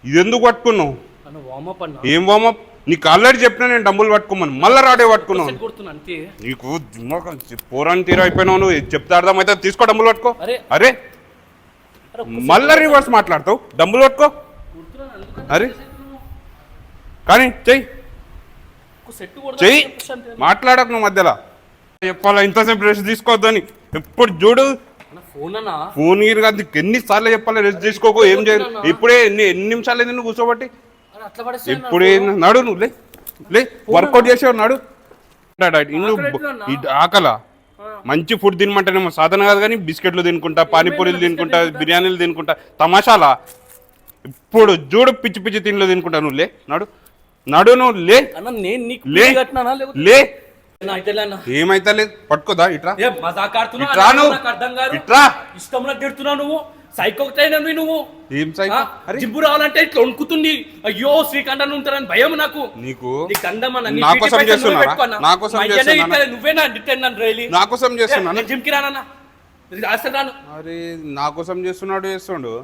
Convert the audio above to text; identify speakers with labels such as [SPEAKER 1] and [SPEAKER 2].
[SPEAKER 1] ఇది ఎందుకు పట్టుకున్నావు?
[SPEAKER 2] అన్న వార్మప్ అన్న.
[SPEAKER 1] ఏం వామప్? నీకు ఆల్రెడీ చెప్పినా నేను డబ్బులు పట్టుకోమని, మళ్ళీ రాడే పట్టుకున్నావు.
[SPEAKER 2] కొడుతున్నా అంతే.
[SPEAKER 1] నీకు పోరాని తీరా అయిపోయినావు. నువ్వు చెప్తే అర్థమైతే తీసుకో, డబ్బులు పట్టుకో.
[SPEAKER 2] అరే
[SPEAKER 1] అరే మళ్ళా రివర్స్ మాట్లాడతావు, డబ్బులు పట్టుకో. అరే కానీ చెయ్యి చెయ్యి, మాట్లాడకు నువ్వు మధ్యలో. చెప్పాలా ఇంతసేపు రెస్ట్ తీసుకోవద్దని? ఎప్పుడు చూడు ఫోన్ గీరు కాదు, ఎన్నిసార్లు చెప్పాలి రెస్ట్ తీసుకోకు, ఏం చేయాలి? ఇప్పుడే ఎన్ని నిమిషాలు అయింది నువ్వు కూర్చోబట్టి? ఇప్పుడే నడు, నువ్వు లే లే, వర్కౌట్ చేసేవాడు నడు. ఆకలా? మంచి ఫుడ్ తినమంటేనేమో సాధన కాదు కానీ బిస్కెట్లు తినుకుంటా, పానీపూరీలు తినుకుంటా, బిర్యానీలు తినుకుంటా, తమాషాలా? ఇప్పుడు చూడు పిచ్చి పిచ్చి తిండిలో తినుకుంటా. నువ్వు లే నడు నడు, నువ్వు లే లే. ఏమైతే లేదు, పట్టుకోదా ఇట్రా ఇట్రా, నువ్వు ఇట్రా.
[SPEAKER 2] ఇష్టంలో తిడుతున్నావు నువ్వు, సైకో ట్రైనర్ నువ్వు.
[SPEAKER 1] ఏం సైకో?
[SPEAKER 2] జిబ్బు రావాలంటే ఇట్లా వణుకుతుంది. అయ్యో శ్రీకాంత్ ఉంటారని భయం నాకు.
[SPEAKER 1] నీకు
[SPEAKER 2] నా
[SPEAKER 1] కోసం చేస్తున్నా, నా కోసం చేస్తున్నా,
[SPEAKER 2] నువ్వేనా డిటెండ్ రైలీ
[SPEAKER 1] నా కోసం చేస్తున్నా.
[SPEAKER 2] జిమ్ కి రానా? అసలు రాను.
[SPEAKER 1] అరే నా కోసం చేస్తున్నాడు, చేస్తుండు.